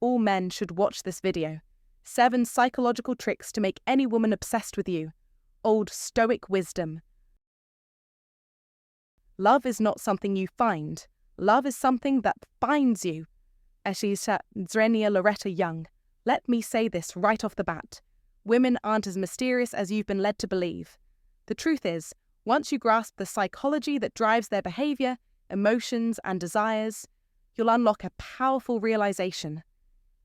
all men should watch this video. 7 psychological tricks to make any woman obsessed with you. Old Stoic Wisdom. Love is not something you find. Love is something that finds you. Eshisha Zrenia Loretta Young. Let me say this right off the bat. Women aren't as mysterious as you've been led to believe. The truth is, once you grasp the psychology that drives their behavior, emotions, and desires, you'll unlock a powerful realization.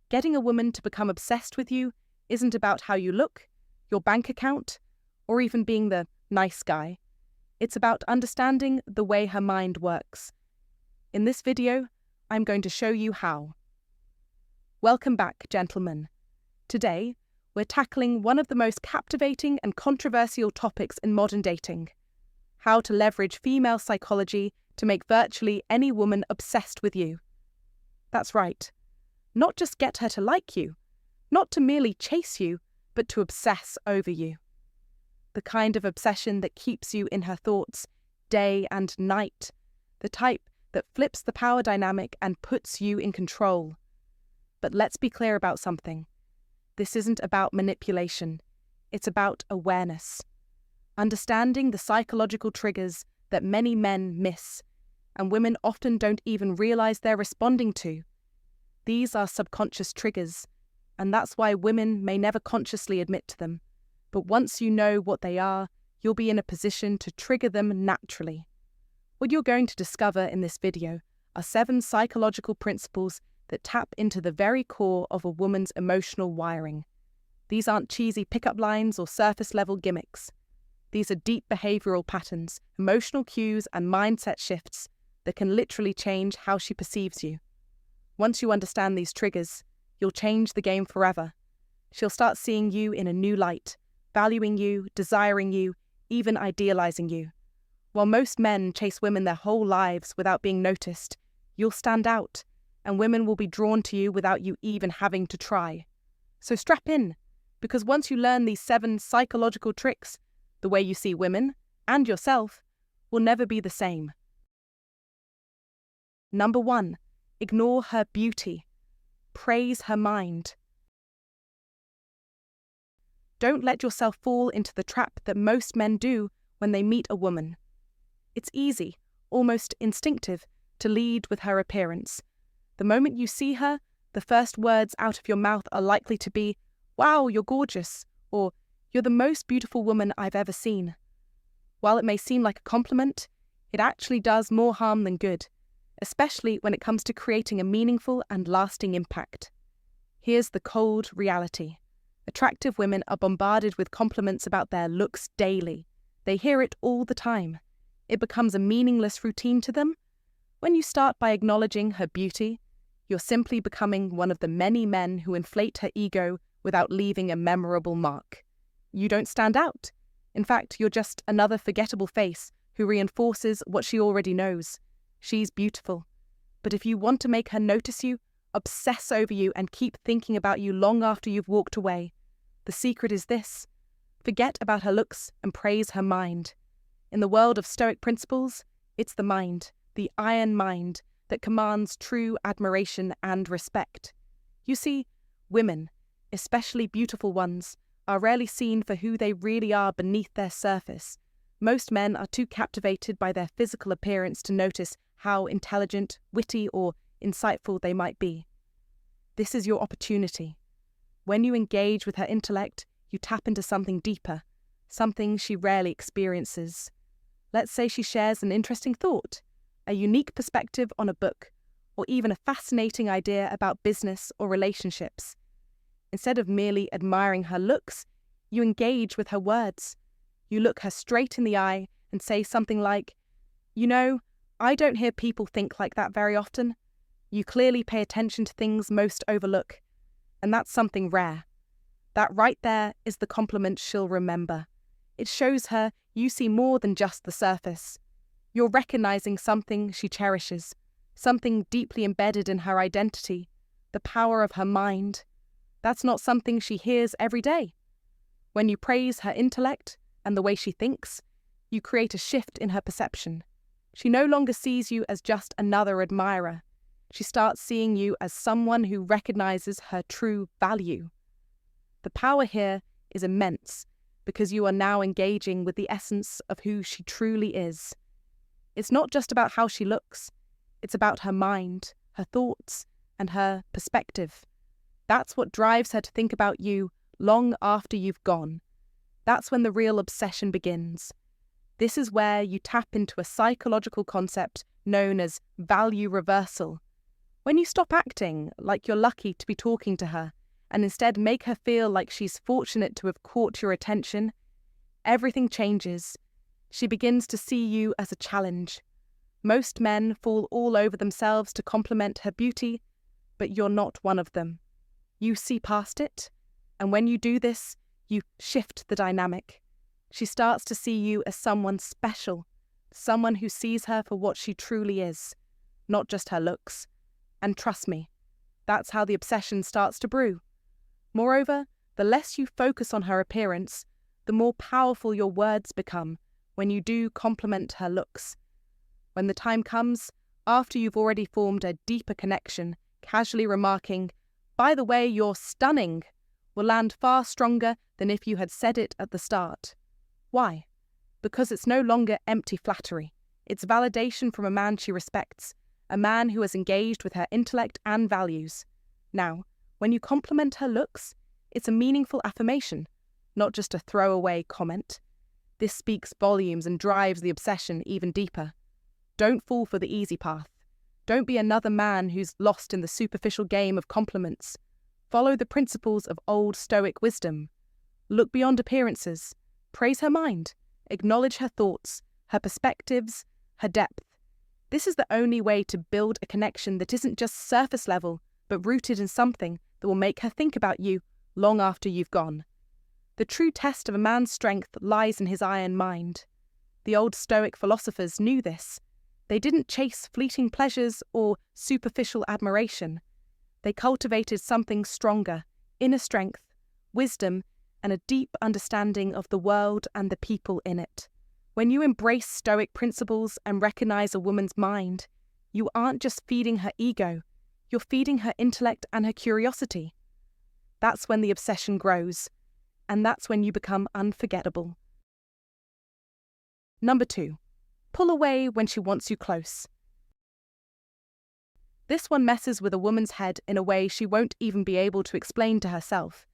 Getting a woman to become obsessed with you isn't about how you look, your bank account, or even being the nice guy. It's about understanding the way her mind works. In this video, I'm going to show you how. Welcome back, gentlemen. Today, we're tackling one of the most captivating and controversial topics in modern dating: how to leverage female psychology to make virtually any woman obsessed with you. That's right. Not just get her to like you, not to merely chase you, but to obsess over you. The kind of obsession that keeps you in her thoughts day and night, the type that flips the power dynamic and puts you in control. But let's be clear about something. This isn't about manipulation. It's about awareness. Understanding the psychological triggers that many men miss, and women often don't even realize they're responding to. These are subconscious triggers, and that's why women may never consciously admit to them. But once you know what they are, you'll be in a position to trigger them naturally. What you're going to discover in this video are 7 psychological principles that tap into the very core of a woman's emotional wiring. These aren't cheesy pickup lines or surface-level gimmicks. These are deep behavioral patterns, emotional cues, and mindset shifts that can literally change how she perceives you. Once you understand these triggers, you'll change the game forever. She'll start seeing you in a new light, valuing you, desiring you, even idealizing you. While most men chase women their whole lives without being noticed, you'll stand out, and women will be drawn to you without you even having to try. So strap in, because once you learn these 7 psychological tricks, the way you see women, and yourself, will never be the same. Number 1. Ignore her beauty. Praise her mind. Don't let yourself fall into the trap that most men do when they meet a woman. It's easy, almost instinctive, to lead with her appearance. The moment you see her, the first words out of your mouth are likely to be, "Wow, you're gorgeous," or "You're the most beautiful woman I've ever seen." While it may seem like a compliment, it actually does more harm than good, especially when it comes to creating a meaningful and lasting impact. Here's the cold reality. Attractive women are bombarded with compliments about their looks daily. They hear it all the time. It becomes a meaningless routine to them. When you start by acknowledging her beauty, you're simply becoming one of the many men who inflate her ego without leaving a memorable mark. You don't stand out. In fact, you're just another forgettable face who reinforces what she already knows. She's beautiful. But if you want to make her notice you, obsess over you, and keep thinking about you long after you've walked away, the secret is this: forget about her looks and praise her mind. In the world of Stoic principles, it's the mind, the iron mind, that commands true admiration and respect. You see, women, especially beautiful ones, are rarely seen for who they really are beneath their surface. Most men are too captivated by their physical appearance to notice how intelligent, witty, or insightful they might be. This is your opportunity. When you engage with her intellect, you tap into something deeper, something she rarely experiences. Let's say she shares an interesting thought, a unique perspective on a book, or even a fascinating idea about business or relationships. Instead of merely admiring her looks, you engage with her words. You look her straight in the eye and say something like, "You know, I don't hear people think like that very often. You clearly pay attention to things most overlook, and that's something rare." That right there is the compliment she'll remember. It shows her you see more than just the surface. You're recognizing something she cherishes, something deeply embedded in her identity, the power of her mind. That's not something she hears every day. When you praise her intellect and the way she thinks, you create a shift in her perception. She no longer sees you as just another admirer. She starts seeing you as someone who recognizes her true value. The power here is immense because you are now engaging with the essence of who she truly is. It's not just about how she looks, it's about her mind, her thoughts, and her perspective. That's what drives her to think about you long after you've gone. That's when the real obsession begins. This is where you tap into a psychological concept known as value reversal. When you stop acting like you're lucky to be talking to her and instead make her feel like she's fortunate to have caught your attention, everything changes. She begins to see you as a challenge. Most men fall all over themselves to compliment her beauty, but you're not one of them. You see past it, and when you do this, you shift the dynamic. She starts to see you as someone special, someone who sees her for what she truly is, not just her looks. And trust me, that's how the obsession starts to brew. Moreover, the less you focus on her appearance, the more powerful your words become when you do compliment her looks. When the time comes, after you've already formed a deeper connection, casually remarking, "By the way, you're stunning," will land far stronger than if you had said it at the start. Why? Because it's no longer empty flattery. It's validation from a man she respects, a man who has engaged with her intellect and values. Now, when you compliment her looks, it's a meaningful affirmation, not just a throwaway comment. This speaks volumes and drives the obsession even deeper. Don't fall for the easy path. Don't be another man who's lost in the superficial game of compliments. Follow the principles of Old Stoic Wisdom. Look beyond appearances. Praise her mind. Acknowledge her thoughts, her perspectives, her depth. This is the only way to build a connection that isn't just surface level, but rooted in something that will make her think about you long after you've gone. The true test of a man's strength lies in his iron mind. The old Stoic philosophers knew this. They didn't chase fleeting pleasures or superficial admiration. They cultivated something stronger, inner strength, wisdom, and a deep understanding of the world and the people in it. When you embrace Stoic principles and recognize a woman's mind, you aren't just feeding her ego, you're feeding her intellect and her curiosity. That's when the obsession grows, and that's when you become unforgettable. Number 2. Pull away when she wants you close. This one messes with a woman's head in a way she won't even be able to explain to herself.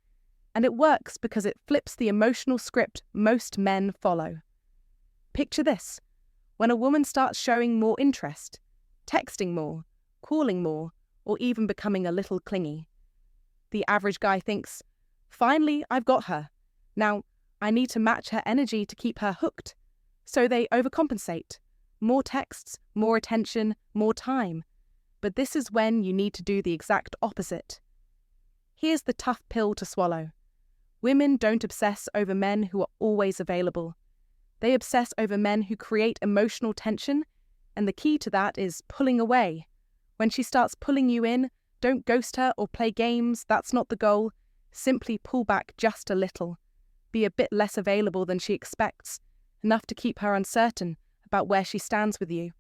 And it works because it flips the emotional script most men follow. Picture this. When a woman starts showing more interest, texting more, calling more, or even becoming a little clingy. The average guy thinks, "Finally, I've got her. Now, I need to match her energy to keep her hooked." So they overcompensate. More texts, more attention, more time. But this is when you need to do the exact opposite. Here's the tough pill to swallow. Women don't obsess over men who are always available. They obsess over men who create emotional tension, and the key to that is pulling away. When she starts pulling you in, don't ghost her or play games, that's not the goal. Simply pull back just a little. Be a bit less available than she expects, enough to keep her uncertain about where she stands with you.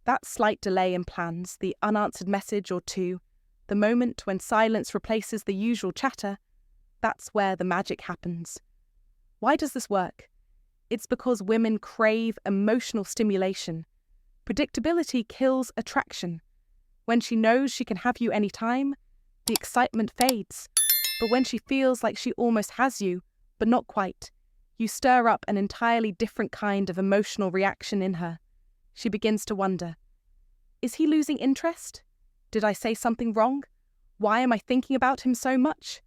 That slight delay in plans, the unanswered message or two, the moment when silence replaces the usual chatter, that's where the magic happens. Why does this work? It's because women crave emotional stimulation. Predictability kills attraction. When she knows she can have you anytime, the excitement fades. But when she feels like she almost has you, but not quite, you stir up an entirely different kind of emotional reaction in her. She begins to wonder, is he losing interest? Did I say something wrong? Why am I thinking about him so much?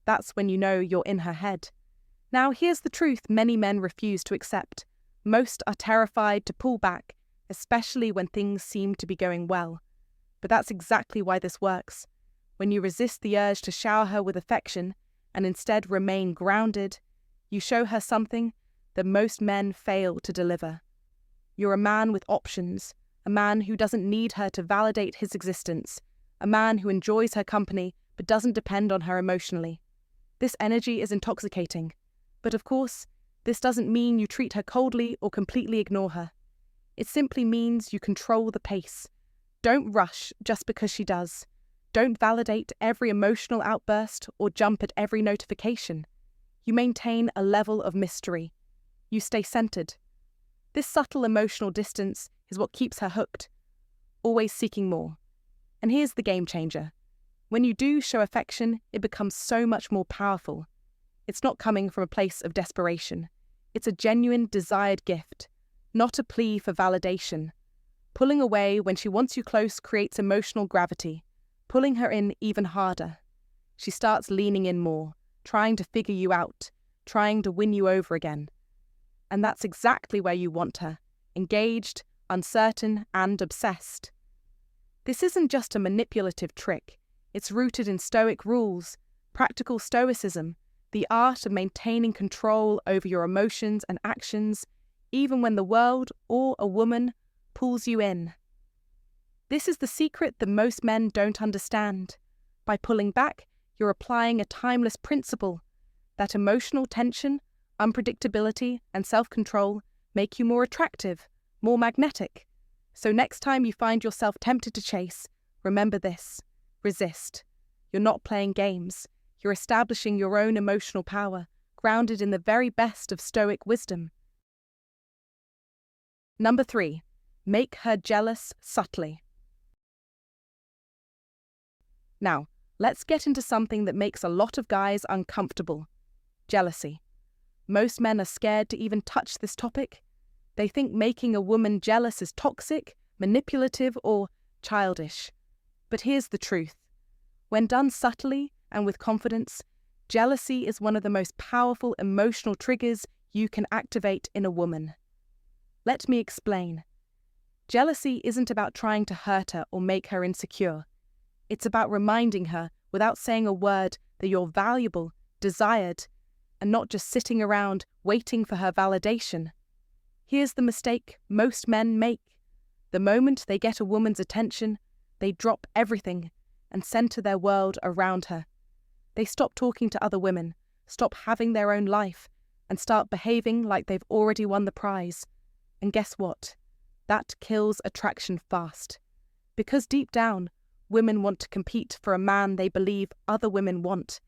That's when you know you're in her head. Now, here's the truth many men refuse to accept. Most are terrified to pull back, especially when things seem to be going well. But that's exactly why this works. When you resist the urge to shower her with affection and instead remain grounded, you show her something that most men fail to deliver. You're a man with options, a man who doesn't need her to validate his existence, a man who enjoys her company but doesn't depend on her emotionally. This energy is intoxicating. But of course, this doesn't mean you treat her coldly or completely ignore her. It simply means you control the pace. Don't rush just because she does. Don't validate every emotional outburst or jump at every notification. You maintain a level of mystery. You stay centered. This subtle emotional distance is what keeps her hooked, always seeking more. And here's the game changer. When you do show affection, it becomes so much more powerful. It's not coming from a place of desperation. It's a genuine, desired gift, not a plea for validation. Pulling away when she wants you close creates emotional gravity, pulling her in even harder. She starts leaning in more, trying to figure you out, trying to win you over again. And that's exactly where you want her, engaged, uncertain, and obsessed. This isn't just a manipulative trick. It's rooted in Stoic rules, practical Stoicism, the art of maintaining control over your emotions and actions, even when the world or a woman pulls you in. This is the secret that most men don't understand. By pulling back, you're applying a timeless principle that emotional tension, unpredictability, and self-control make you more attractive, more magnetic. So next time you find yourself tempted to chase, remember this: resist. You're not playing games. You're establishing your own emotional power, grounded in the very best of Stoic wisdom. Number 3. Make her jealous subtly. Now, let's get into something that makes a lot of guys uncomfortable: jealousy. Most men are scared to even touch this topic. They think making a woman jealous is toxic, manipulative, or childish. But here's the truth. When done subtly and with confidence, jealousy is one of the most powerful emotional triggers you can activate in a woman. Let me explain. Jealousy isn't about trying to hurt her or make her insecure. It's about reminding her, without saying a word, that you're valuable, desired, and not just sitting around waiting for her validation. Here's the mistake most men make. The moment they get a woman's attention, they drop everything and center their world around her. They stop talking to other women, stop having their own life, and start behaving like they've already won the prize. And guess what? That kills attraction fast. Because deep down, women want to compete for a man they believe other women want.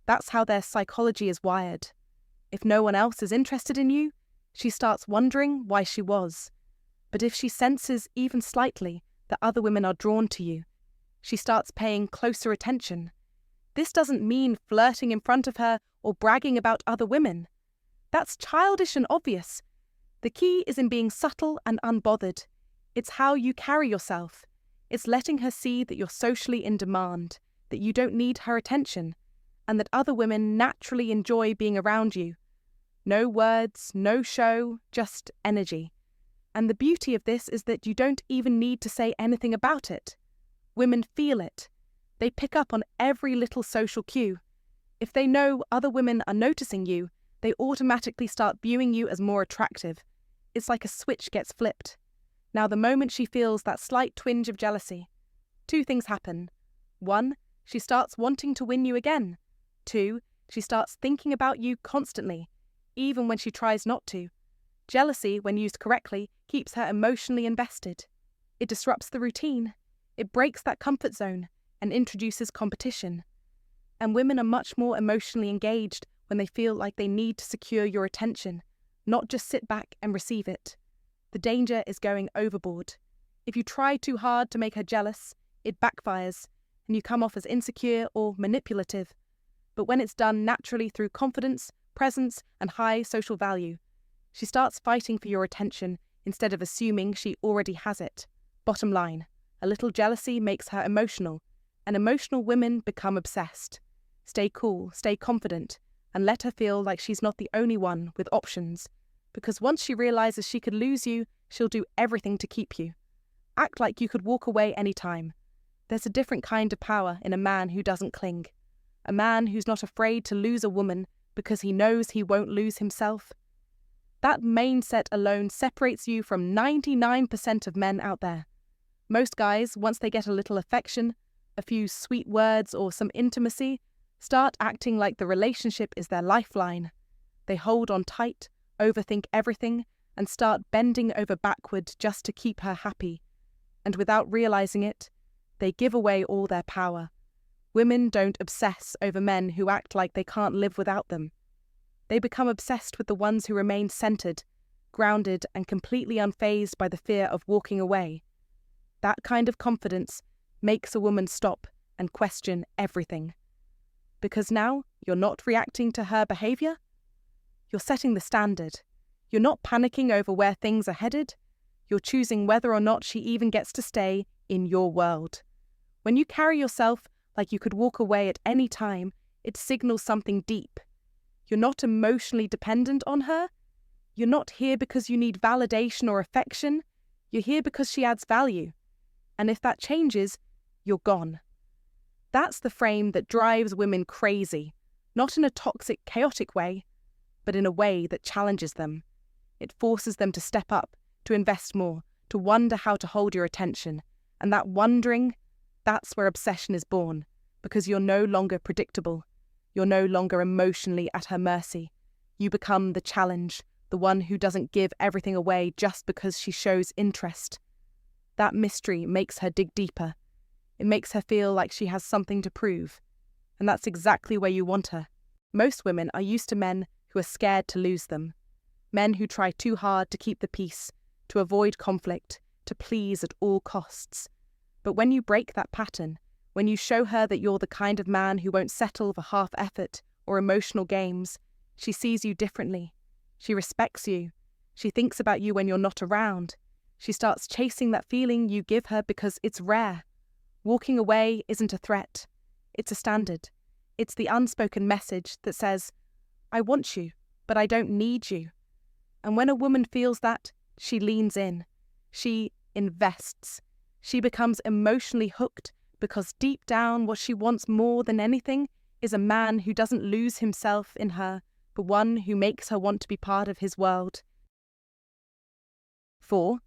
That's how their psychology is wired. If no one else is interested in you, she starts wondering why she was. But if she senses even slightly that other women are drawn to you, she starts paying closer attention. This doesn't mean flirting in front of her or bragging about other women. That's childish and obvious. The key is in being subtle and unbothered. It's how you carry yourself. It's letting her see that you're socially in demand, that you don't need her attention, and that other women naturally enjoy being around you. No words, no show, just energy. And the beauty of this is that you don't even need to say anything about it. Women feel it. They pick up on every little social cue. If they know other women are noticing you, they automatically start viewing you as more attractive. It's like a switch gets flipped. Now, the moment she feels that slight twinge of jealousy, 2 things happen. 1, she starts wanting to win you again. 2, she starts thinking about you constantly, even when she tries not to. Jealousy, when used correctly, keeps her emotionally invested. It disrupts the routine. It breaks that comfort zone and introduces competition. And women are much more emotionally engaged when they feel like they need to secure your attention, not just sit back and receive it. The danger is going overboard. If you try too hard to make her jealous, it backfires, and you come off as insecure or manipulative. But when it's done naturally through confidence, presence, and high social value, she starts fighting for your attention instead of assuming she already has it. Bottom line, a little jealousy makes her emotional, and emotional women become obsessed. Stay cool, stay confident, and let her feel like she's not the only one with options. Because once she realizes she could lose you, she'll do everything to keep you. Act like you could walk away anytime. There's a different kind of power in a man who doesn't cling. A man who's not afraid to lose a woman because he knows he won't lose himself. That mindset alone separates you from 99% of men out there. Most guys, once they get a little affection, a few sweet words or some intimacy, start acting like the relationship is their lifeline. They hold on tight, overthink everything, and start bending over backward just to keep her happy. And without realizing it, they give away all their power. Women don't obsess over men who act like they can't live without them. They become obsessed with the ones who remain centered, grounded, and completely unfazed by the fear of walking away. That kind of confidence makes a woman stop and question everything. Because now you're not reacting to her behavior. You're setting the standard. You're not panicking over where things are headed. You're choosing whether or not she even gets to stay in your world. When you carry yourself like you could walk away at any time, it signals something deep. You're not emotionally dependent on her. You're not here because you need validation or affection. You're here because she adds value. And if that changes, you're gone. That's the frame that drives women crazy, not in a toxic, chaotic way, but in a way that challenges them. It forces them to step up, to invest more, to wonder how to hold your attention. And that wondering, that's where obsession is born, because you're no longer predictable. You're no longer emotionally at her mercy. You become the challenge, the one who doesn't give everything away just because she shows interest. That mystery makes her dig deeper. It makes her feel like she has something to prove. And that's exactly where you want her. Most women are used to men who are scared to lose them. Men who try too hard to keep the peace, to avoid conflict, to please at all costs. But when you break that pattern, when you show her that you're the kind of man who won't settle for half effort or emotional games, she sees you differently. She respects you. She thinks about you when you're not around. She starts chasing that feeling you give her because it's rare. Walking away isn't a threat. It's a standard. It's the unspoken message that says, I want you, but I don't need you. And when a woman feels that, she leans in. She invests. She becomes emotionally hooked because deep down what she wants more than anything is a man who doesn't lose himself in her, but one who makes her want to be part of his world. 4.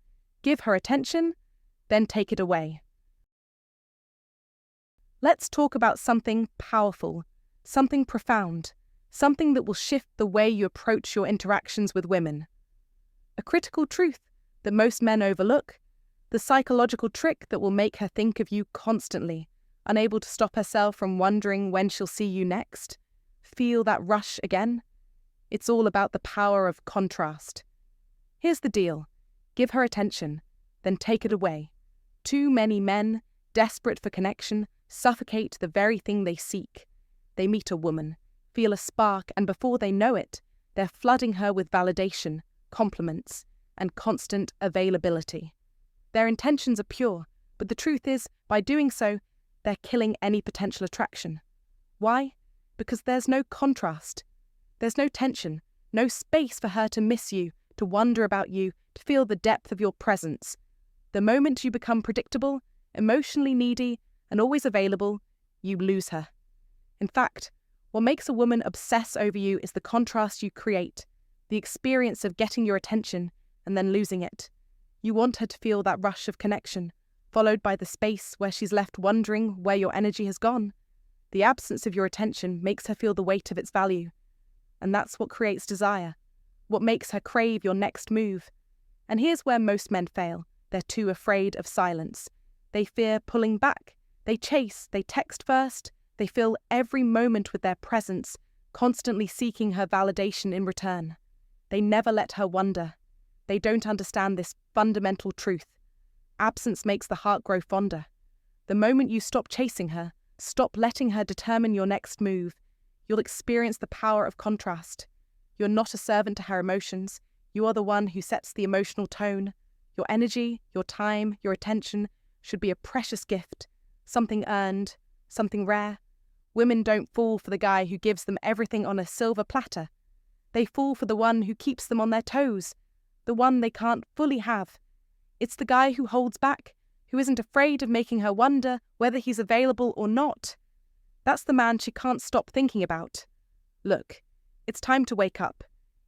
Give her attention, then take it away. Let's talk about something powerful, something profound, something that will shift the way you approach your interactions with women. A critical truth that most men overlook, the psychological trick that will make her think of you constantly, unable to stop herself from wondering when she'll see you next. Feel that rush again? It's all about the power of contrast. Here's the deal. Give her attention, then take it away. Too many men, desperate for connection, suffocate the very thing they seek. They meet a woman, feel a spark, and before they know it, they're flooding her with validation, compliments, and constant availability. Their intentions are pure, but the truth is, by doing so, they're killing any potential attraction. Why? Because there's no contrast. There's no tension, no space for her to miss you, to wonder about you, to feel the depth of your presence. The moment you become predictable, emotionally needy, and always available, you lose her. In fact, what makes a woman obsess over you is the contrast you create, the experience of getting your attention and then losing it. You want her to feel that rush of connection, followed by the space where she's left wondering where your energy has gone. The absence of your attention makes her feel the weight of its value. And that's what creates desire, what makes her crave your next move. And here's where most men fail. They're too afraid of silence. They fear pulling back. They chase, they text first. They fill every moment with their presence, constantly seeking her validation in return. They never let her wonder. They don't understand this fundamental truth. Absence makes the heart grow fonder. The moment you stop chasing her, stop letting her determine your next move, you'll experience the power of contrast. You're not a servant to her emotions. You are the one who sets the emotional tone. Your energy, your time, your attention should be a precious gift, something earned, something rare. Women don't fall for the guy who gives them everything on a silver platter. They fall for the one who keeps them on their toes, the one they can't fully have. It's the guy who holds back, who isn't afraid of making her wonder whether he's available or not. That's the man she can't stop thinking about. Look, it's time to wake up.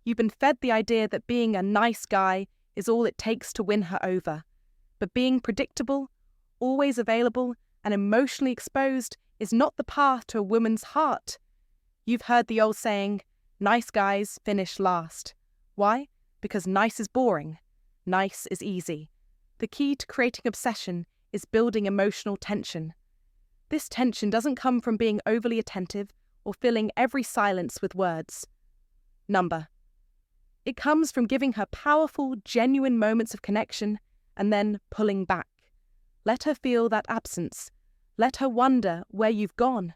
You've been fed the idea that being a nice guy is all it takes to win her over. But being predictable, always available, and emotionally exposed is not the path to a woman's heart. You've heard the old saying, nice guys finish last. Why? Because nice is boring. Nice is easy. The key to creating obsession is building emotional tension. This tension doesn't come from being overly attentive or filling every silence with words. It comes from giving her powerful, genuine moments of connection and then pulling back. Let her feel that absence. Let her wonder where you've gone.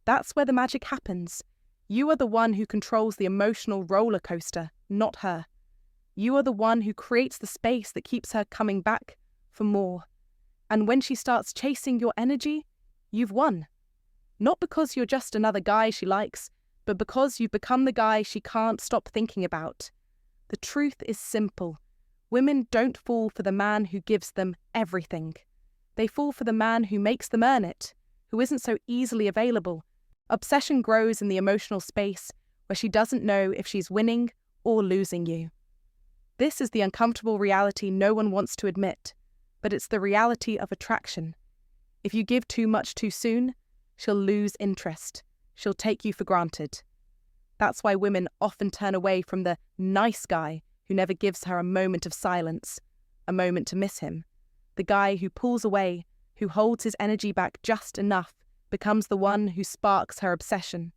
That's where the magic happens. You are the one who controls the emotional roller coaster, not her. You are the one who creates the space that keeps her coming back for more. And when she starts chasing your energy, you've won. Not because you're just another guy she likes, but because you've become the guy she can't stop thinking about. The truth is simple. Women don't fall for the man who gives them everything. They fall for the man who makes them earn it, who isn't so easily available. Obsession grows in the emotional space where she doesn't know if she's winning or losing you. This is the uncomfortable reality no one wants to admit, but it's the reality of attraction. If you give too much too soon, she'll lose interest. She'll take you for granted. That's why women often turn away from the nice guy who never gives her a moment of silence, a moment to miss him. The guy who pulls away, who holds his energy back just enough, becomes the one who sparks her obsession.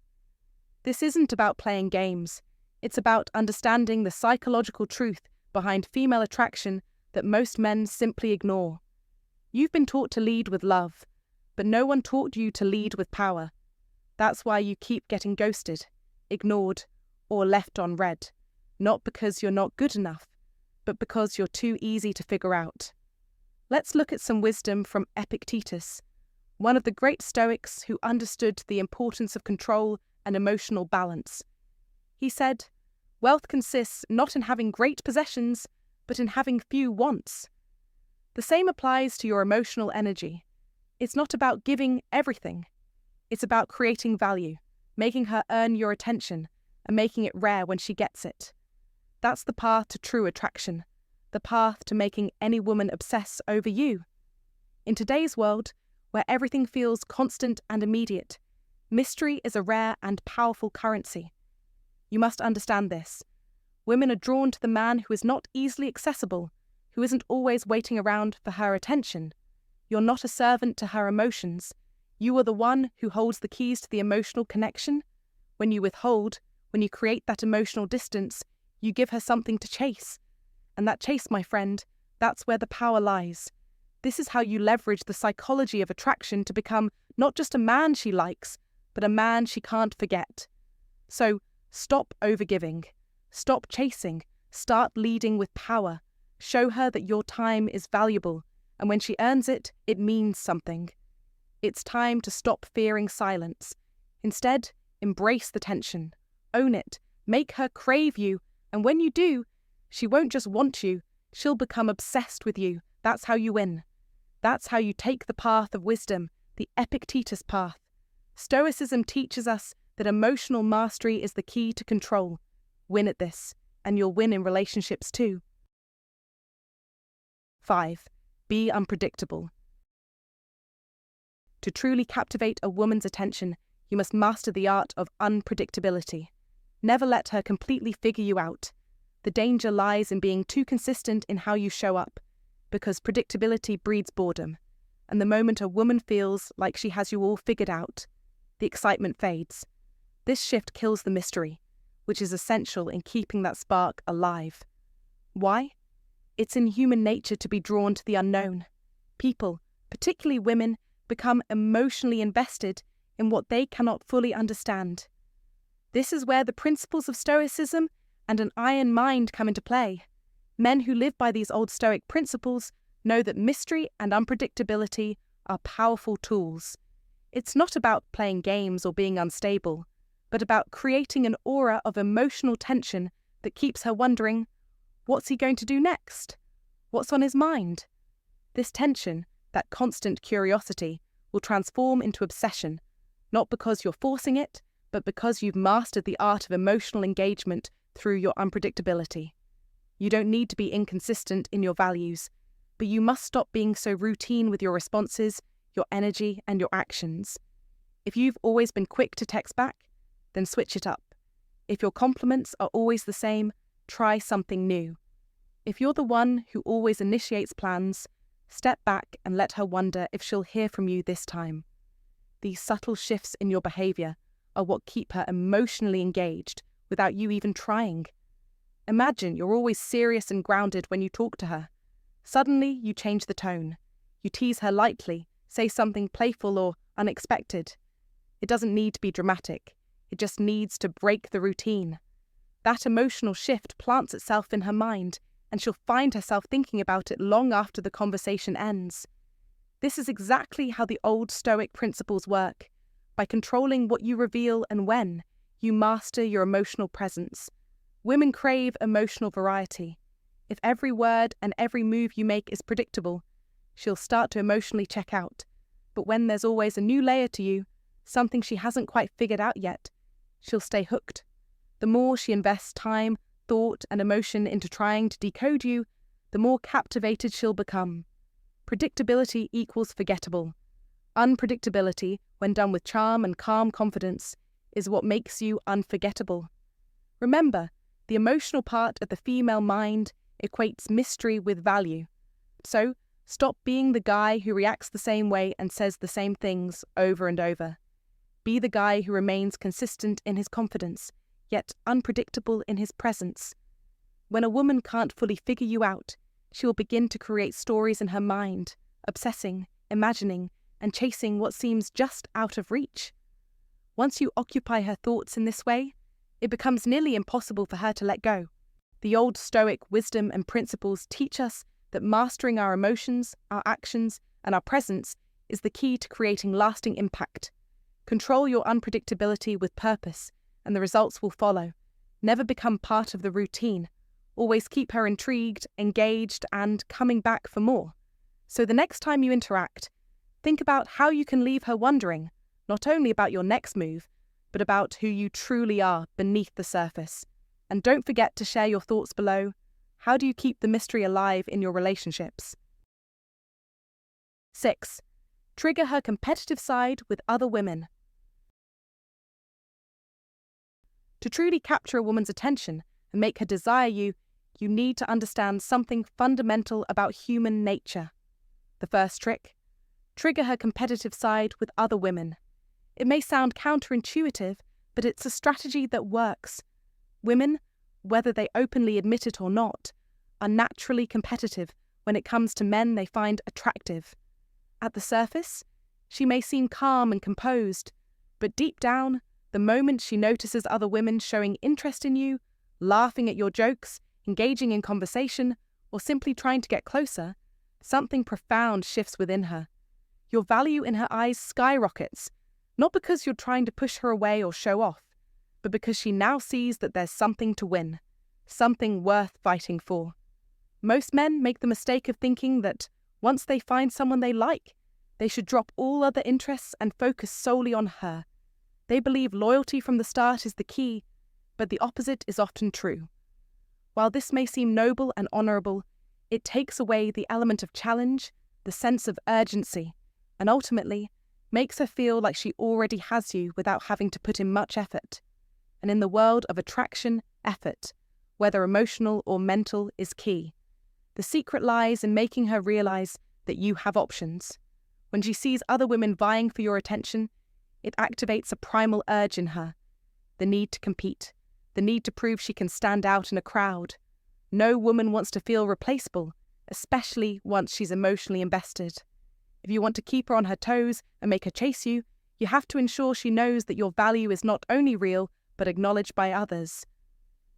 This isn't about playing games. It's about understanding the psychological truth behind female attraction that most men simply ignore. You've been taught to lead with love, but no one taught you to lead with power. That's why you keep getting ghosted, ignored, or left on red. Not because you're not good enough, but because you're too easy to figure out. Let's look at some wisdom from Epictetus, one of the great Stoics who understood the importance of control and emotional balance. He said, "Wealth consists not in having great possessions, but in having few wants." The same applies to your emotional energy. It's not about giving everything. It's about creating value, making her earn your attention, and making it rare when she gets it. That's the path to true attraction, the path to making any woman obsess over you. In today's world, where everything feels constant and immediate, mystery is a rare and powerful currency. You must understand this. Women are drawn to the man who is not easily accessible, who isn't always waiting around for her attention. You're not a servant to her emotions. You are the one who holds the keys to the emotional connection. When you withhold, when you create that emotional distance, you give her something to chase. And that chase, my friend, that's where the power lies. This is how you leverage the psychology of attraction to become not just a man she likes, but a man she can't forget. So, stop overgiving. Stop chasing. Start leading with power. Show her that your time is valuable, and when she earns it, it means something. It's time to stop fearing silence. Instead, embrace the tension. Own it. Make her crave you, and when you do, she won't just want you, she'll become obsessed with you. That's how you win. That's how you take the path of wisdom, the Epictetus path. Stoicism teaches us that emotional mastery is the key to control. Win at this, and you'll win in relationships too. 5. Be unpredictable. To truly captivate a woman's attention, you must master the art of unpredictability. Never let her completely figure you out. The danger lies in being too consistent in how you show up, because predictability breeds boredom, and the moment a woman feels like she has you all figured out, the excitement fades. This shift kills the mystery, which is essential in keeping that spark alive. Why? It's in human nature to be drawn to the unknown. People, particularly women, become emotionally invested in what they cannot fully understand. This is where the principles of Stoicism and an iron mind come into play. Men who live by these old Stoic principles know that mystery and unpredictability are powerful tools. It's not about playing games or being unstable, but about creating an aura of emotional tension that keeps her wondering, what's he going to do next? What's on his mind? This tension, that constant curiosity, will transform into obsession, not because you're forcing it, but because you've mastered the art of emotional engagement through your unpredictability. You don't need to be inconsistent in your values, but you must stop being so routine with your responses, your energy, and your actions. If you've always been quick to text back, then switch it up. If your compliments are always the same, try something new. If you're the one who always initiates plans, step back and let her wonder if she'll hear from you this time. These subtle shifts in your behavior are what keep her emotionally engaged without you even trying. Imagine you're always serious and grounded when you talk to her. Suddenly, you change the tone. You tease her lightly, say something playful or unexpected. It doesn't need to be dramatic. It just needs to break the routine. That emotional shift plants itself in her mind, and she'll find herself thinking about it long after the conversation ends. This is exactly how the old Stoic principles work. By controlling what you reveal and when, you master your emotional presence. Women crave emotional variety. If every word and every move you make is predictable, she'll start to emotionally check out. But when there's always a new layer to you, something she hasn't quite figured out yet, she'll stay hooked. The more she invests time, thought, and emotion into trying to decode you, the more captivated she'll become. Predictability equals forgettable. Unpredictability, when done with charm and calm confidence, is what makes you unforgettable. Remember, the emotional part of the female mind equates mystery with value. So, stop being the guy who reacts the same way and says the same things over and over. Be the guy who remains consistent in his confidence, yet unpredictable in his presence. When a woman can't fully figure you out, she will begin to create stories in her mind, obsessing, imagining, and chasing what seems just out of reach. Once you occupy her thoughts in this way, it becomes nearly impossible for her to let go. The old Stoic wisdom and principles teach us that mastering our emotions, our actions, and our presence is the key to creating lasting impact. Control your unpredictability with purpose, and the results will follow. Never become part of the routine. Always keep her intrigued, engaged, and coming back for more. So the next time you interact, think about how you can leave her wondering, not only about your next move, but about who you truly are beneath the surface. And don't forget to share your thoughts below. How do you keep the mystery alive in your relationships? 6. Trigger her competitive side with other women. To truly capture a woman's attention and make her desire you, you need to understand something fundamental about human nature. The first trick: trigger her competitive side with other women. It may sound counterintuitive, but it's a strategy that works. Women, whether they openly admit it or not, are naturally competitive when it comes to men they find attractive. At the surface, she may seem calm and composed, but deep down, the moment she notices other women showing interest in you, laughing at your jokes, engaging in conversation, or simply trying to get closer, something profound shifts within her. Your value in her eyes skyrockets, not because you're trying to push her away or show off, but because she now sees that there's something to win, something worth fighting for. Most men make the mistake of thinking that once they find someone they like, they should drop all other interests and focus solely on her. They believe loyalty from the start is the key, but the opposite is often true. While this may seem noble and honourable, it takes away the element of challenge, the sense of urgency, and ultimately makes her feel like she already has you without having to put in much effort. And in the world of attraction, effort, whether emotional or mental, is key. The secret lies in making her realise that you have options. When she sees other women vying for your attention, it activates a primal urge in her. The need to compete, the need to prove she can stand out in a crowd. No woman wants to feel replaceable, especially once she's emotionally invested. If you want to keep her on her toes and make her chase you, you have to ensure she knows that your value is not only real, but acknowledged by others.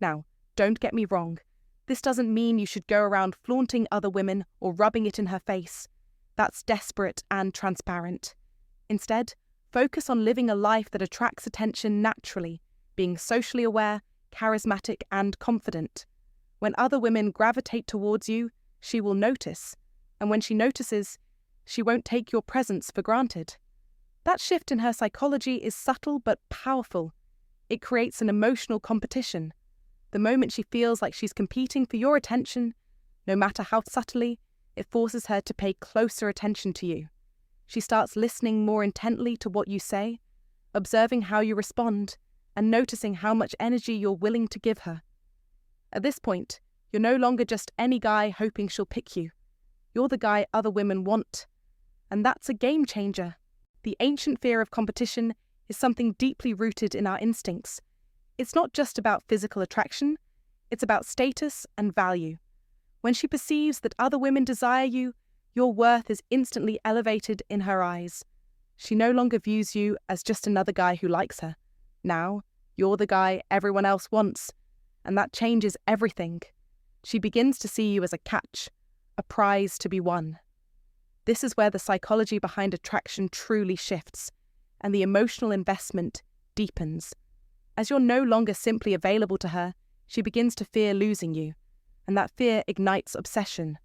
Now, don't get me wrong. This doesn't mean you should go around flaunting other women or rubbing it in her face. That's desperate and transparent. Instead, focus on living a life that attracts attention naturally, being socially aware, charismatic, and confident. When other women gravitate towards you, she will notice. And when she notices, she won't take your presence for granted. That shift in her psychology is subtle but powerful. It creates an emotional competition. The moment she feels like she's competing for your attention, no matter how subtly, it forces her to pay closer attention to you. She starts listening more intently to what you say, observing how you respond, and noticing how much energy you're willing to give her. At this point, You're no longer just any guy hoping she'll pick you. You're the guy other women want. And that's a game changer. The ancient fear of competition is something deeply rooted in our instincts. It's not just about physical attraction, it's about status and value. When she perceives that other women desire you, your worth is instantly elevated in her eyes. She no longer views you as just another guy who likes her. Now, you're the guy everyone else wants, and that changes everything. She begins to see you as a catch, a prize to be won. This is where the psychology behind attraction truly shifts, and the emotional investment deepens. As you're no longer simply available to her, she begins to fear losing you, and that fear ignites obsession.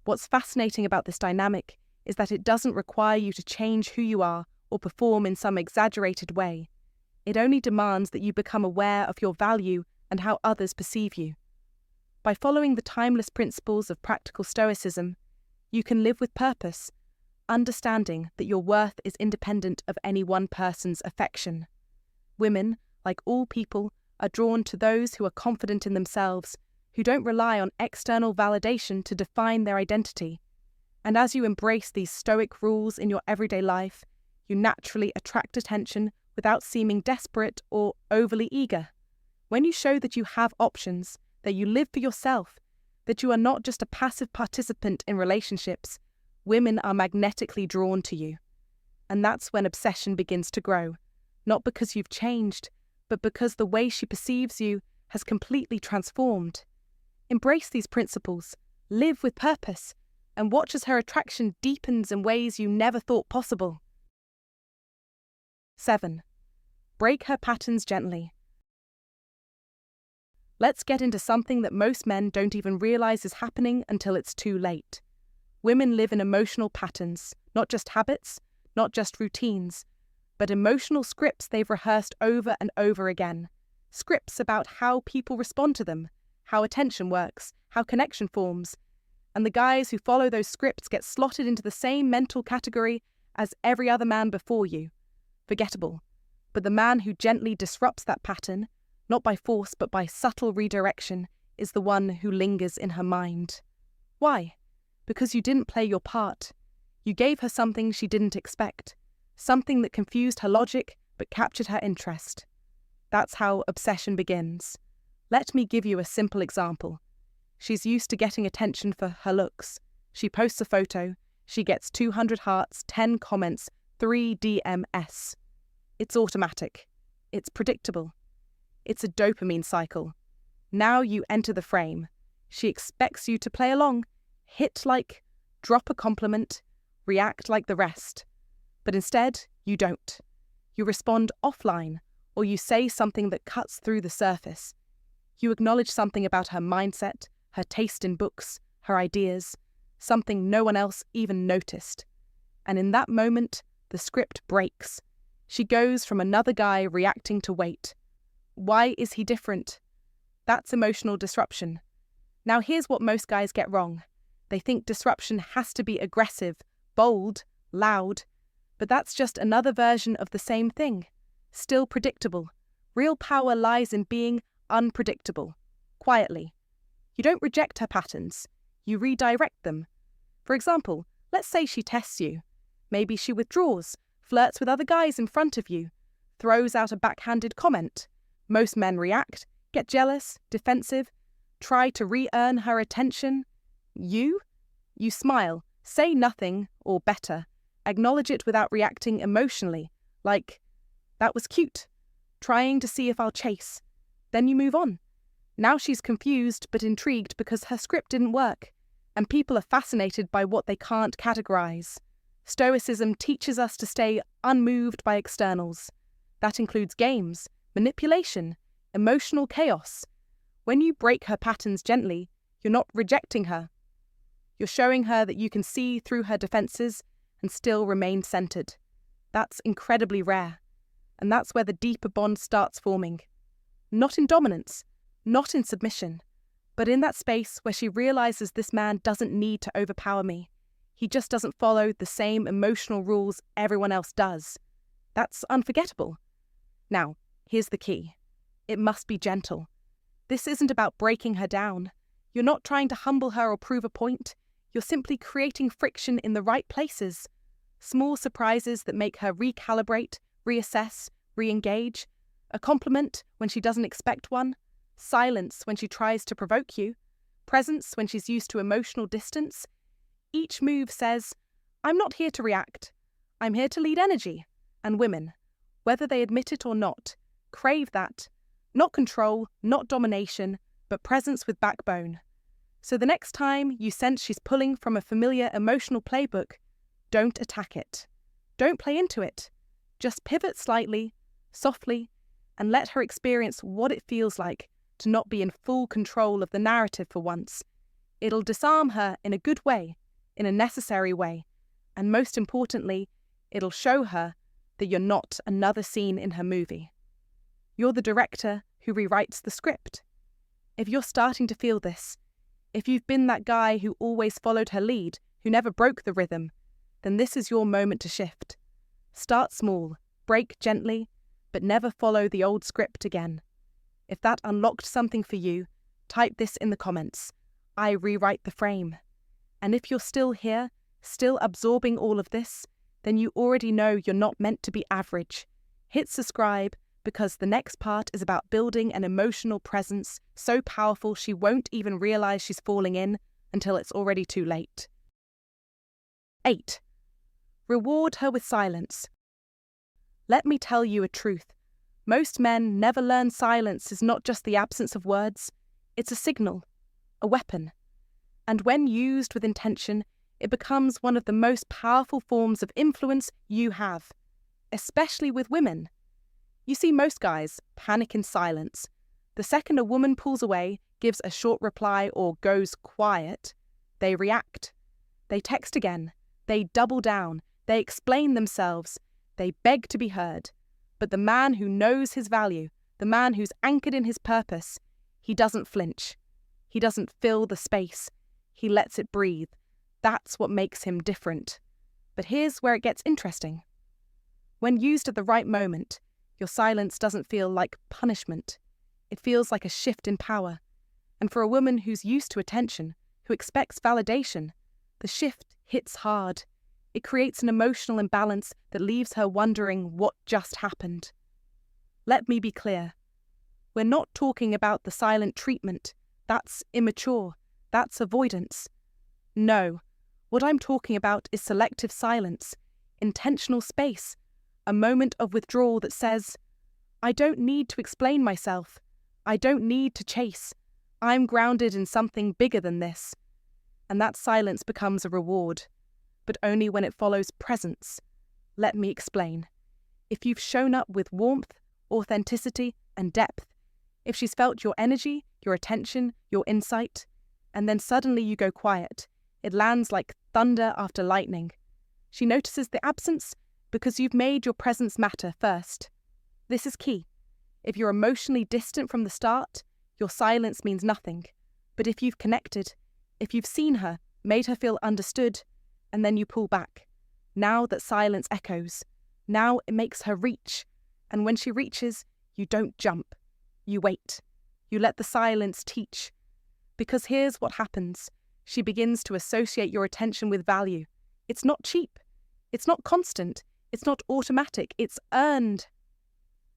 What's fascinating about this dynamic is that it doesn't require you to change who you are or perform in some exaggerated way. It only demands that you become aware of your value and how others perceive you. By following the timeless principles of practical Stoicism, you can live with purpose, understanding that your worth is independent of any one person's affection. Women, like all people, are drawn to those who are confident in themselves, who don't rely on external validation to define their identity. And as you embrace these Stoic rules in your everyday life, you naturally attract attention without seeming desperate or overly eager. When you show that you have options, that you live for yourself, that you are not just a passive participant in relationships, women are magnetically drawn to you. And that's when obsession begins to grow, not because you've changed, but because the way she perceives you has completely transformed. Embrace these principles, live with purpose, and watch as her attraction deepens in ways you never thought possible. 7. Break her patterns gently. Let's get into something that most men don't even realize is happening until it's too late. Women live in emotional patterns, not just habits, not just routines, but emotional scripts they've rehearsed over and over again. Scripts about how people respond to them, how attention works, how connection forms. And the guys who follow those scripts get slotted into the same mental category as every other man before you. Forgettable. But the man who gently disrupts that pattern, not by force but by subtle redirection, is the one who lingers in her mind. Why? Because you didn't play your part. You gave her something she didn't expect, something that confused her logic but captured her interest. That's how obsession begins. Let me give you a simple example. She's used to getting attention for her looks. She posts a photo, she gets 200 hearts, 10 comments, 3 DMs. It's automatic. It's predictable. It's a dopamine cycle. Now you enter the frame. She expects you to play along, hit like, drop a compliment, react like the rest. But instead, you don't. You respond offline, or you say something that cuts through the surface. You acknowledge something about her mindset, her taste in books, her ideas, something no one else even noticed. And in that moment, the script breaks. She goes from another guy reacting to wait. Why is he different? That's emotional disruption. Now here's what most guys get wrong. They think disruption has to be aggressive, bold, loud, but that's just another version of the same thing. Still predictable. Real power lies in being unpredictable, quietly. You don't reject her patterns, you redirect them. For example, let's say she tests you. Maybe she withdraws, flirts with other guys in front of you, throws out a backhanded comment. Most men react, get jealous, defensive, try to re-earn her attention. You smile, say nothing, or better, acknowledge it without reacting emotionally, like, that was cute, trying to see if I'll chase. Then you move on. Now she's confused but intrigued because her script didn't work, and people are fascinated by what they can't categorize. Stoicism teaches us to stay unmoved by externals. That includes games, manipulation, emotional chaos. When you break her patterns gently, you're not rejecting her. You're showing her that you can see through her defenses and still remain centered. That's incredibly rare, and that's where the deeper bond starts forming. Not in dominance, not in submission, but in that space where she realizes this man doesn't need to overpower me. He just doesn't follow the same emotional rules everyone else does. That's unforgettable. Now, here's the key. It must be gentle. This isn't about breaking her down. You're not trying to humble her or prove a point. You're simply creating friction in the right places. Small surprises that make her recalibrate, reassess, re-engage. A compliment when she doesn't expect one. Silence when she tries to provoke you. Presence when she's used to emotional distance. Each move says, I'm not here to react. I'm here to lead energy. And women, whether they admit it or not, crave that. Not control, not domination, but presence with backbone. So the next time you sense she's pulling from a familiar emotional playbook, don't attack it. Don't play into it. Just pivot slightly, softly, and let her experience what it feels like to not be in full control of the narrative for once. It'll disarm her in a good way, in a necessary way, and most importantly, it'll show her that you're not another scene in her movie. You're the director who rewrites the script. If you're starting to feel this, if you've been that guy who always followed her lead, who never broke the rhythm, then this is your moment to shift. Start small, break gently, but never follow the old script again. If that unlocked something for you, type this in the comments. I rewrite the frame. And if you're still here, still absorbing all of this, then you already know you're not meant to be average. Hit subscribe, because the next part is about building an emotional presence so powerful she won't even realize she's falling in until it's already too late. 8. Reward her with silence. Let me tell you a truth. Most men never learn silence is not just the absence of words, it's a signal, a weapon. And when used with intention, it becomes one of the most powerful forms of influence you have, especially with women. You see, most guys panic in silence. The second a woman pulls away, gives a short reply, or goes quiet, they react. They text again. They double down. They explain themselves. They beg to be heard. But the man who knows his value, the man who's anchored in his purpose, he doesn't flinch. He doesn't fill the space. He lets it breathe. That's what makes him different. But here's where it gets interesting. When used at the right moment, your silence doesn't feel like punishment. It feels like a shift in power. And for a woman who's used to attention, who expects validation, the shift hits hard. It creates an emotional imbalance that leaves her wondering what just happened. Let me be clear. We're not talking about the silent treatment. That's immature. That's avoidance. No, what I'm talking about is selective silence, intentional space, a moment of withdrawal that says, I don't need to explain myself. I don't need to chase. I'm grounded in something bigger than this. And that silence becomes a reward, but only when it follows presence. Let me explain. If you've shown up with warmth, authenticity, and depth, if she's felt your energy, your attention, your insight, and then suddenly you go quiet, it lands like thunder after lightning. She notices the absence because you've made your presence matter first. This is key. If you're emotionally distant from the start, your silence means nothing. But if you've connected, if you've seen her, made her feel understood, and then you pull back, now that silence echoes. Now it makes her reach. And when she reaches, you don't jump. You wait. You let the silence teach. Because here's what happens. She begins to associate your attention with value. It's not cheap. It's not constant. It's not automatic. It's earned.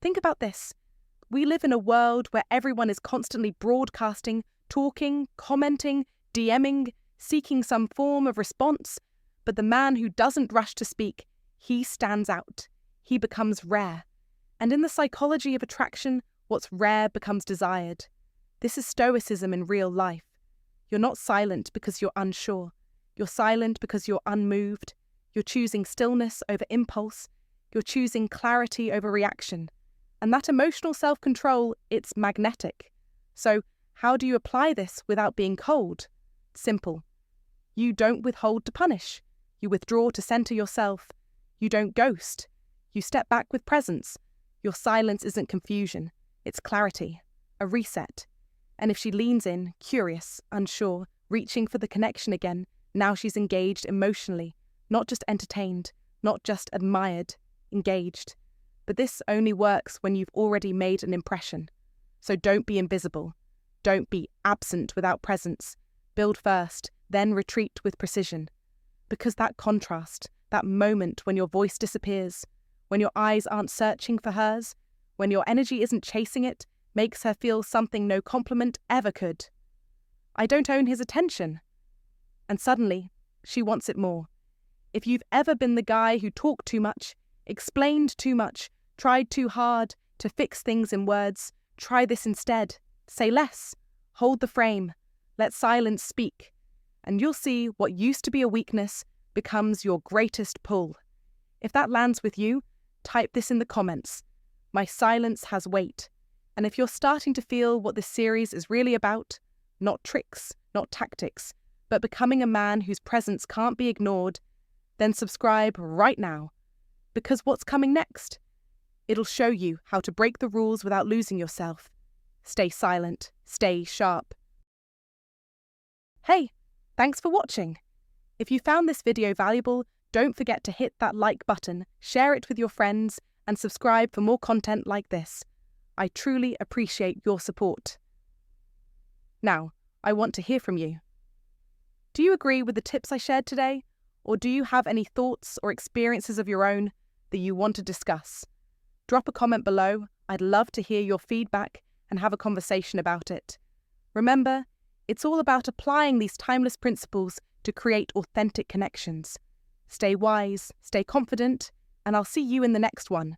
Think about this. We live in a world where everyone is constantly broadcasting, talking, commenting, DMing, seeking some form of response. But the man who doesn't rush to speak, he stands out. He becomes rare. And in the psychology of attraction, what's rare becomes desired. This is Stoicism in real life. You're not silent because you're unsure. You're silent because you're unmoved. You're choosing stillness over impulse. You're choosing clarity over reaction. And that emotional self-control, it's magnetic. So how do you apply this without being cold? Simple. You don't withhold to punish. You withdraw to center yourself. You don't ghost. You step back with presence. Your silence isn't confusion. It's clarity, a reset. And if she leans in, curious, unsure, reaching for the connection again, now she's engaged emotionally, not just entertained, not just admired, engaged. But this only works when you've already made an impression. So don't be invisible. Don't be absent without presence. Build first, then retreat with precision. Because that contrast, that moment when your voice disappears, when your eyes aren't searching for hers, when your energy isn't chasing it, makes her feel something no compliment ever could. I don't own his attention. And suddenly, she wants it more. If you've ever been the guy who talked too much, explained too much, tried too hard to fix things in words, try this instead. Say less. Hold the frame. Let silence speak. And you'll see what used to be a weakness becomes your greatest pull. If that lands with you, type this in the comments. My silence has weight. And if you're starting to feel what this series is really about, not tricks, not tactics, but becoming a man whose presence can't be ignored, then subscribe right now. Because what's coming next? It'll show you how to break the rules without losing yourself. Stay silent, stay sharp. Hey, thanks for watching. If you found this video valuable, don't forget to hit that like button, share it with your friends, and subscribe for more content like this. I truly appreciate your support. Now, I want to hear from you. Do you agree with the tips I shared today? Or do you have any thoughts or experiences of your own that you want to discuss? Drop a comment below. I'd love to hear your feedback and have a conversation about it. Remember, it's all about applying these timeless principles to create authentic connections. Stay wise, stay confident, and I'll see you in the next one.